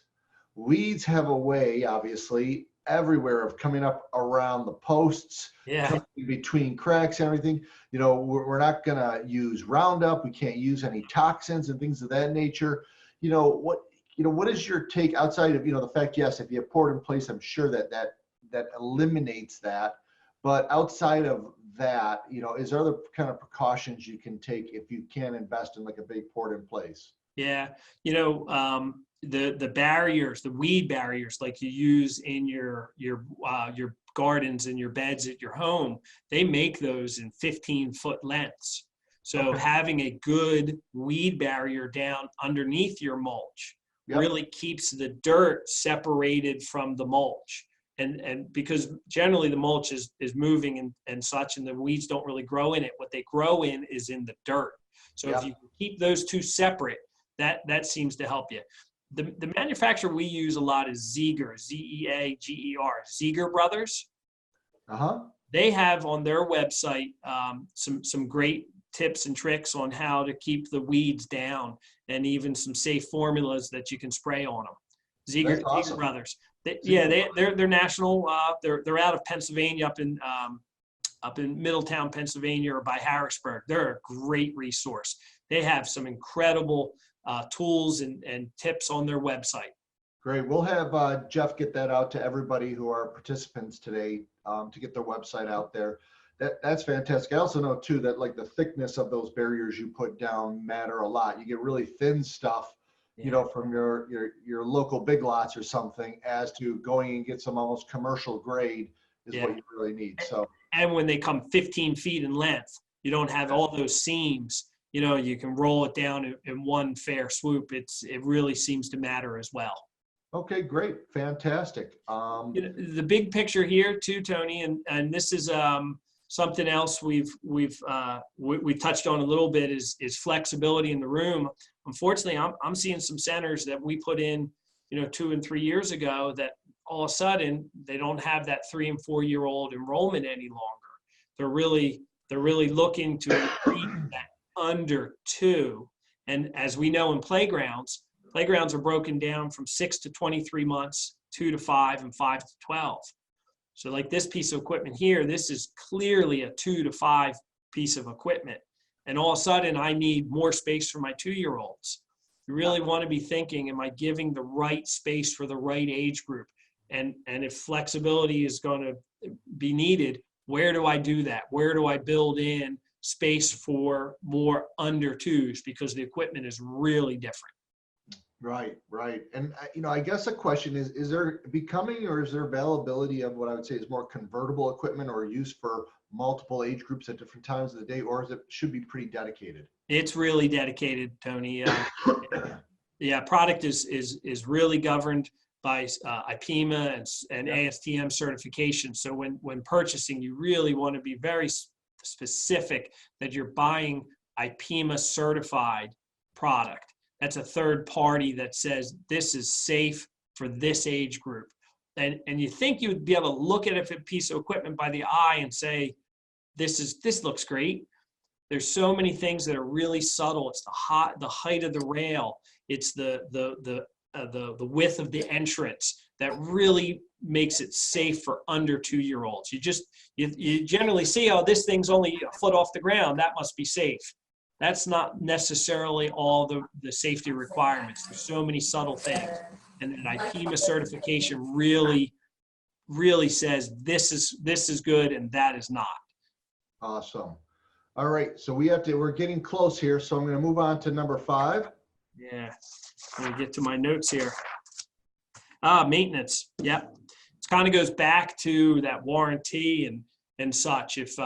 have a way, obviously, everywhere of coming up around the posts, coming between cracks and everything. We're not going to use Roundup. We can't use any toxins and things of that nature. What is your take outside of, the fact, yes, if you have port in place, I'm sure that eliminates that. But outside of that, is there other kind of precautions you can take if you can invest in like a big port in place? Yeah, the barriers, the weed barriers, like you use in your gardens and your beds at your home, they make those in 15-foot lengths. So Okay. having a good weed barrier down underneath your mulch Yep. really keeps the dirt separated from the mulch. And because generally the mulch is moving and such, and the weeds don't really grow in it. What they grow in is in the dirt. So if Yep. you keep those two separate, that seems to help you. The manufacturer we use a lot is Zeger, Zeager, Zeger Brothers. Uh-huh. They have on their website some great tips and tricks on how to keep the weeds down, and even some safe formulas that you can spray on them. That's awesome. Zeger Brothers. They're national. They're out of Pennsylvania, up in Middletown, Pennsylvania, or by Harrisburg. They're a great resource. They have some incredible tools and tips on their website. Great. We'll have Jeff get that out to everybody who are participants today, to get their website out there. That's fantastic. I also know too that like the thickness of those barriers you put down matter a lot. You get really thin stuff, from your local Big Lots or something, as to going and get some almost commercial grade is what you really need. So. And when they come 15 feet in length, you don't have all those seams. You can roll it down in one fair swoop. It really seems to matter as well. Okay, great, fantastic. The big picture here too, Tony, and this is something else we touched on a little bit is flexibility in the room. Unfortunately, I'm seeing some centers that we put in, 2 and 3 years ago, that all of a sudden they don't have that 3 and 4 year old enrollment any longer. They're really looking to increase that under 2. And as we know in playgrounds are broken down from 6 to 23 months, 2 to 5, and 5 to 12. So like this piece of equipment here, this is clearly a 2 to 5 piece of equipment. And all of a sudden I need more space for my 2-year-olds. You really want to be thinking, am I giving the right space for the right age group? And if flexibility is going to be needed, where do I do that? Where do I build in space for more under 2s? Because the equipment is really different. Right. And, I guess a question is there becoming, or is there availability of what I would say is more convertible equipment or use for multiple age groups at different times of the day, or should be pretty dedicated? It's really dedicated, Tony. Product is really governed by IPEMA and ASTM certification. So when purchasing, you really want to be very specific that you're buying IPEMA certified product. That's a third party that says this is safe for this age group. And you think you'd be able to look at a piece of equipment by the eye and say, this looks great. There's so many things that are really subtle. It's the height of the rail. It's the width of the entrance that really makes it safe for under 2-year-olds. You generally see, oh, this thing's only a foot off the ground. That must be safe. That's not necessarily all the safety requirements. There's so many subtle things. And an IPEMA certification really says this is good and that is not. Awesome. All right, so we're getting close here, so I'm going to move on to number 5. Yeah, let me get to my notes here. Maintenance. Yep. It kind of goes back to that warranty and such. If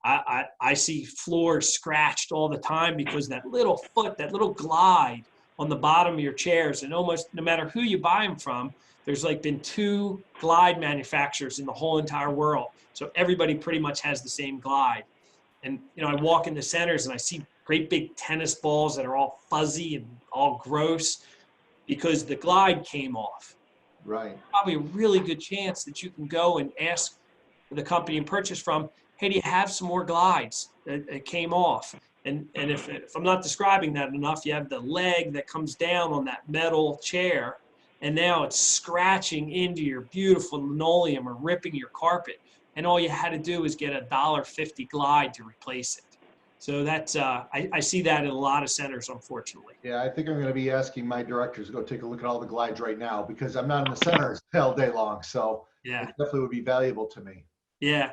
I see floors scratched all the time because that little glide on the bottom of your chairs, and almost no matter who you buy them from, there's like been 2 glide manufacturers in the whole entire world. So everybody pretty much has the same glide. And, I walk into centers and I see great big tennis balls that are all fuzzy and all gross because the glide came off. Right. Probably a really good chance that you can go and ask the company you purchase from, hey, do you have some more glides that came off? And if I'm not describing that enough, you have the leg that comes down on that metal chair, and now it's scratching into your beautiful linoleum or ripping your carpet. And all you had to do is get a $1.50 glide to replace it. So that's I see that in a lot of centers, unfortunately. Yeah, I think I'm going to be asking my directors to go take a look at all the glides right now because I'm not in the centers all day long. So it Yeah, definitely would be valuable to me. yeah.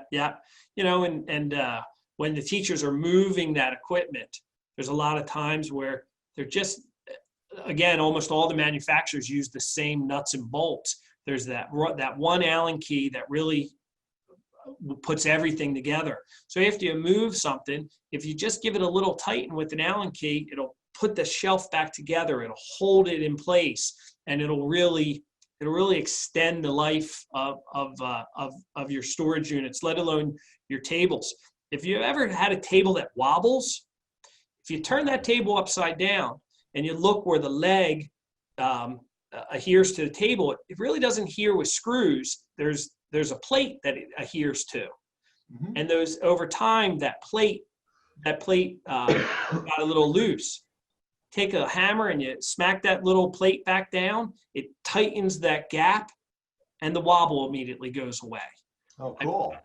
You know, and when the teachers are moving that equipment, there's a lot of times where they're just, again, almost all the manufacturers use the same nuts and bolts. There's that one Allen key that really puts everything together. So after you move something, if you just give it a little tighten with an Allen key, it'll put the shelf back together. It'll hold it in place, and it'll really extend the life of your storage units, let alone your tables. If you ever had a table that wobbles, if you turn that table upside down and you look where the leg adheres to the table, it really doesn't adhere with screws. There's a plate that it adheres to, Mhm. and those over time that plate got a little loose. Take a hammer and you smack that little plate back down. It tightens that gap, and the wobble immediately goes away. Oh, I, cool.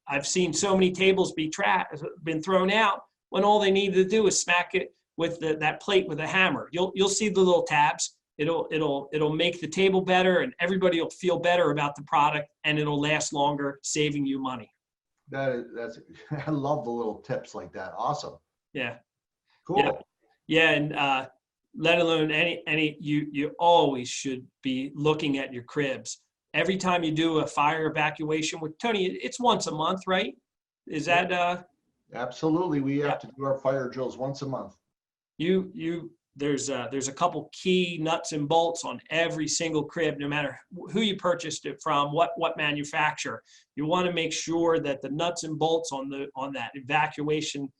I've seen so many tables been thrown out when all they needed to do is smack it with that plate with a hammer. You'll see the little tabs. It'll make the table better, and everybody will feel better about the product, and it'll last longer, saving you money. That's I love the little tips like that. Awesome. Yeah, yeah, Cool. yeah, and let alone you always should be looking at your cribs every time you do a fire evacuation. With Tony, it's once a month, right? Is Yeah, that absolutely. We yeah? have to do our fire drills once a month. There's a couple key nuts and bolts on every single crib, no matter who you purchased it from, what manufacturer. You want to make sure that the nuts and bolts on that evacuation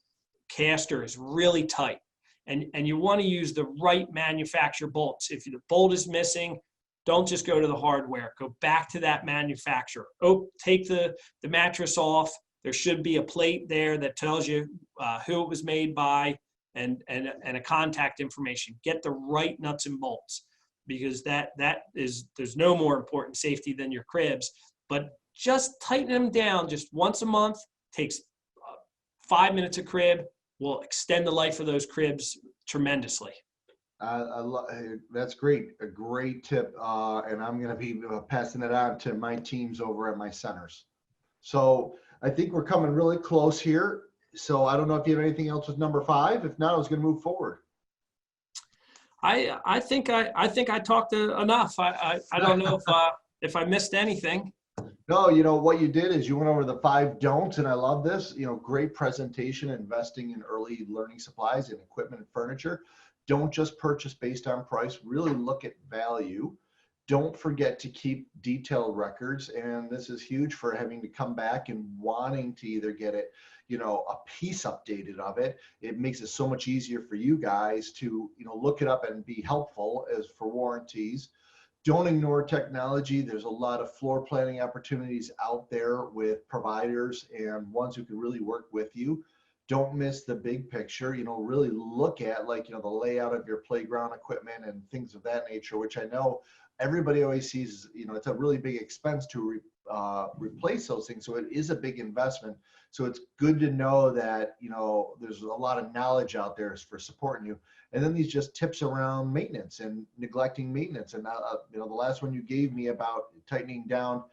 caster is really tight, and you want to use the right manufacturer bolts. If the bolt is missing, don't just go to the hardware. Go back to that manufacturer. Take the mattress off. There should be a plate there that tells you who it was made by, and a contact information. Get the right nuts and bolts, because there's no more important safety than your cribs. But just tighten them down just once a month. Takes 5 minutes a crib, will extend the life of those cribs tremendously. That's great. A great tip. And I'm going to be passing it on to my teams over at my centers. So I think we're coming really close here. So I don't know if you have anything else with number 5. If not, I was going to move forward. I think I talked enough. I don't know if I missed anything. No, what you did is you went over the 5 don'ts, and I love this. Great presentation, investing in early learning supplies and equipment and furniture. Don't just purchase based on price. Really look at value. Don't forget to keep detailed records, and this is huge for having to come back and wanting to either get it, a piece updated of it. It makes it so much easier for you guys to, look it up and be helpful as for warranties. Don't ignore technology. There's a lot of floor planning opportunities out there with providers and ones who can really work with you. Don't miss the big picture. Really look at the layout of your playground equipment and things of that nature, which I know everybody always sees, it's a really big expense to replace those things. So it is a big investment. So it's good to know that, there's a lot of knowledge out there for supporting you. And then these just tips around maintenance and neglecting maintenance. And, the last one you gave me about tightening down,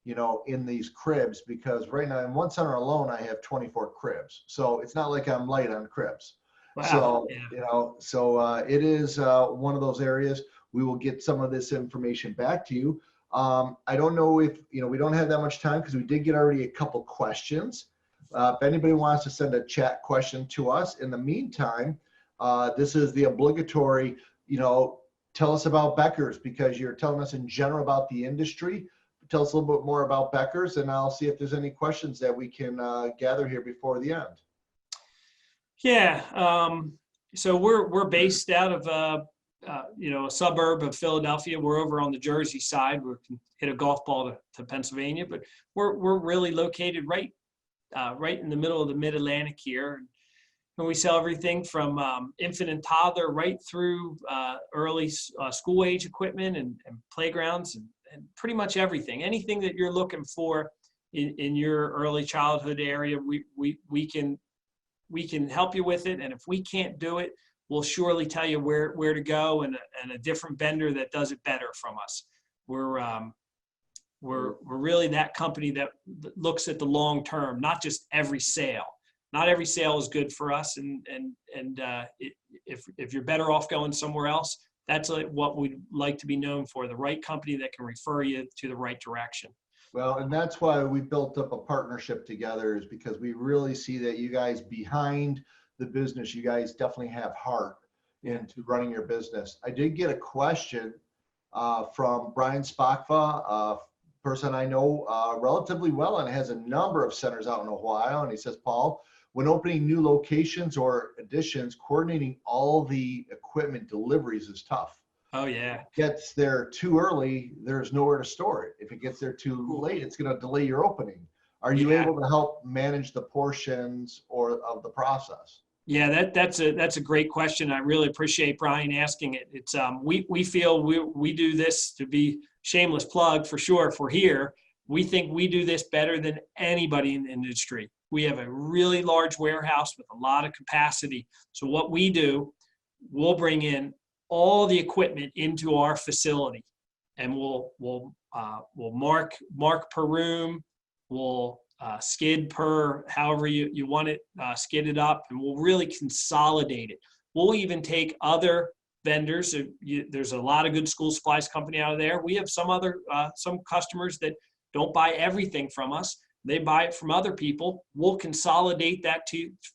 in these cribs, because right now in one center alone, I have 24 cribs. So it's not like I'm light on cribs. Wow. So, Yeah. it is one of those areas. We will get some of this information back to you. I don't know if, we don't have that much time because we did get already a couple questions. If anybody wants to send a chat question to us, in the meantime, this is the obligatory, tell us about Becker's, because you're telling us in general about the industry. Tell us a little bit more about Becker's, and I'll see if there's any questions that we can gather here before the end. Yeah. So we're based out of a suburb of Philadelphia. We're over on the Jersey side. We can hit a golf ball to Pennsylvania, but we're really located right in the middle of the Mid-Atlantic here. And we sell everything from infant and toddler right through early school age equipment and playgrounds and pretty much everything. Anything that you're looking for in your early childhood area, we can we can help you with it. And if we can't do it, we'll surely tell you where to go, and a different vendor that does it better from us. We're really that company that looks at the long term, not just every sale. Not every sale is good for us, and if you're better off going somewhere else, that's what we'd like to be known for, the right company that can refer you to the right direction. Well, and that's why we built up a partnership together, is because we really see that you guys behind the business, you guys definitely have heart into running your business. I did get a question from Brian Spakva, a person I know relatively well and has a number of centers out in Ohio. And he says, Paul, when opening new locations or additions, coordinating all the equipment deliveries is tough. Oh, yeah. If it gets there too early, there's nowhere to store it. If it gets there too late, it's going to delay your opening. Are you able to help manage the portions or of the process? Yeah, that's a great question. I really appreciate Brian asking it. It's we feel we do this, to be shameless plug for sure. If we're here, we think we do this better than anybody in the industry. We have a really large warehouse with a lot of capacity. So what we do, we'll bring in all the equipment into our facility, and we'll mark per room. We'll skid per however you want it skidded up, and we'll really consolidate it. We'll even take other vendors. There's a lot of good school supplies company out of there. We have some customers that don't buy everything from us. They buy it from other people. We'll consolidate that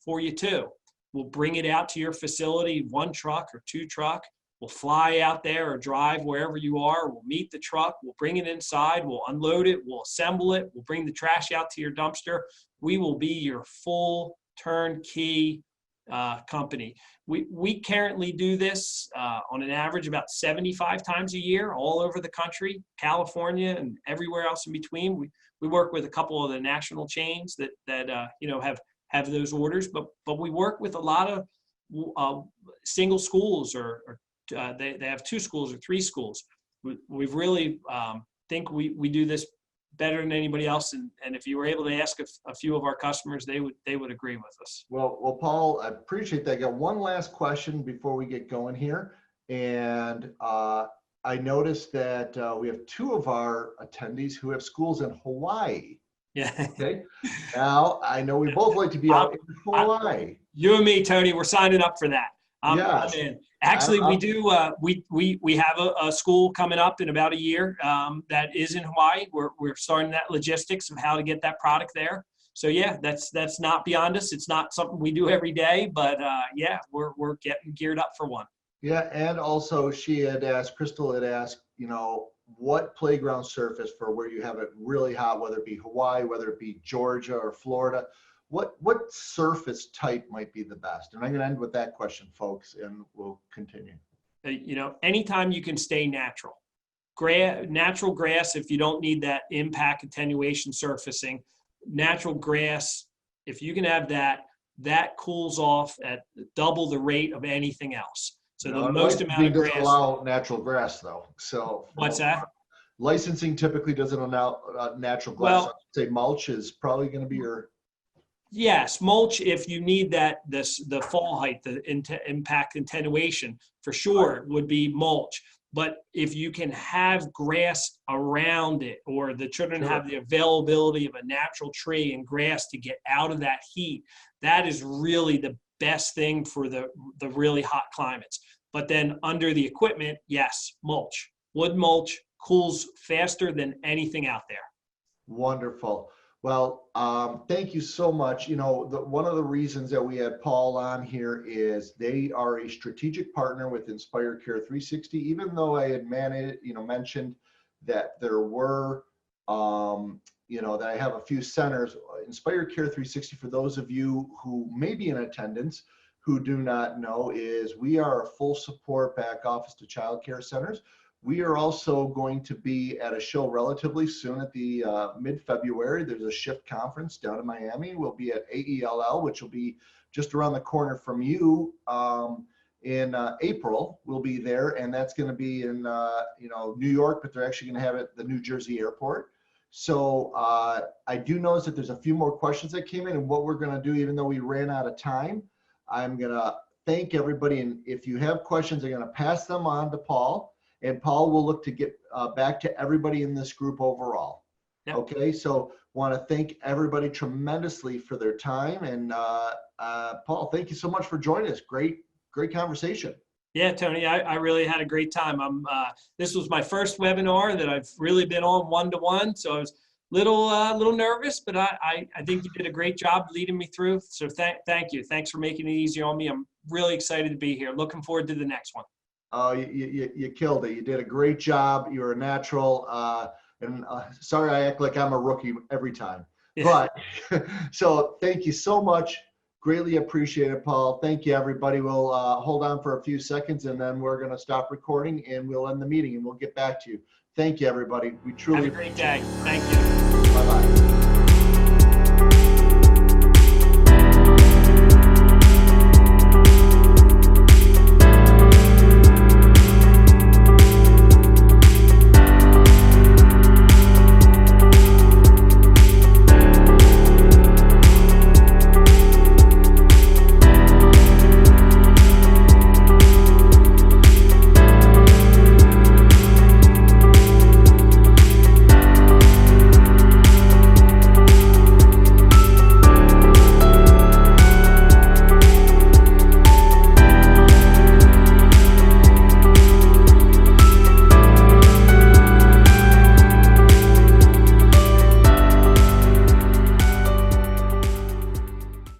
for you too. We'll bring it out to your facility, 1 truck or 2 truck. We'll fly out there or drive wherever you are. We'll meet the truck. We'll bring it inside. We'll unload it. We'll assemble it. We'll bring the trash out to your dumpster. We will be your full turnkey company. We currently do this on an average about 75 times a year all over the country, California and everywhere else in between. We work with a couple of the national chains that have those orders, but we work with a lot of single schools or they have 2 schools or 3 schools. We've really think we do this better than anybody else, and if you were able to ask a few of our customers, they would agree with us. Well, Paul, I appreciate that. I got one last question before we get going here, and I noticed that we have 2 of our attendees who have schools in Hawaii. Yeah. Okay. Now I know we both like to be out in Hawaii. You and me, Tony, we're signing up for that. Yes. Actually, we do. We have a school coming up in about a year that is in Hawaii. We're starting that logistics of how to get that product there. So yeah, that's not beyond us. It's not something we do every day, but yeah, we're getting geared up for one. Yeah, and also Crystal had asked, what playground surface for where you have it really hot, whether it be Hawaii, whether it be Georgia or Florida. What surface type might be the best? And I'm going to end with that question, folks, and we'll continue. Anytime you can stay natural. Natural grass, if you don't need that impact attenuation surfacing, natural grass, if you can have that cools off at double the rate of anything else. So the most amount of grass. Doesn't allow natural grass, though. So what's that? Licensing typically doesn't allow natural grass. Well, I'd say mulch is probably going to be your. Yes, mulch, if you need the fall height, the impact attenuation, for sure would be mulch. But if you can have grass around it, or the children have the availability of a natural tree and grass to get out of that heat, that is really the best thing for the really hot climates. But then under the equipment, yes, mulch. Wood mulch cools faster than anything out there. Wonderful. Well, thank you so much. One of the reasons that we had Paul on here is they are a strategic partner with Inspire Care 360. Even though I had mentioned that there were, that I have a few centers, Inspire Care 360, for those of you who may be in attendance who do not know, is we are a full support back office to child care centers. We are also going to be at a show relatively soon at the mid-February. There's a Shift conference down in Miami. We'll be at AELL, which will be just around the corner from you in April. We'll be there, and that's going to be in New York, but they're actually going to have it at the New Jersey airport. So I do notice that there's a few more questions that came in, and what we're going to do, even though we ran out of time, I'm going to thank everybody. And if you have questions, I'm going to pass them on to Paul, and Paul will look to get back to everybody in this group overall. Yep. Okay, so want to thank everybody tremendously for their time. And Paul, thank you so much for joining us. Great conversation. Yeah, Tony, I really had a great time. This was my first webinar that I've really been on one-to-one, so I was little nervous, but I think you did a great job leading me through. So thank you. Thanks for making it easy on me. I'm really excited to be here. Looking forward to the next one. Oh, you killed it. You did a great job. You're a natural. And sorry, I act like I'm a rookie every time. Yeah. But so thank you so much. Greatly appreciate it, Paul. Thank you, everybody. We'll hold on for a few seconds, and then we're going to stop recording, and we'll end the meeting, and we'll get back to you. Thank you, everybody. We truly have a great day. Thank you. Bye-bye.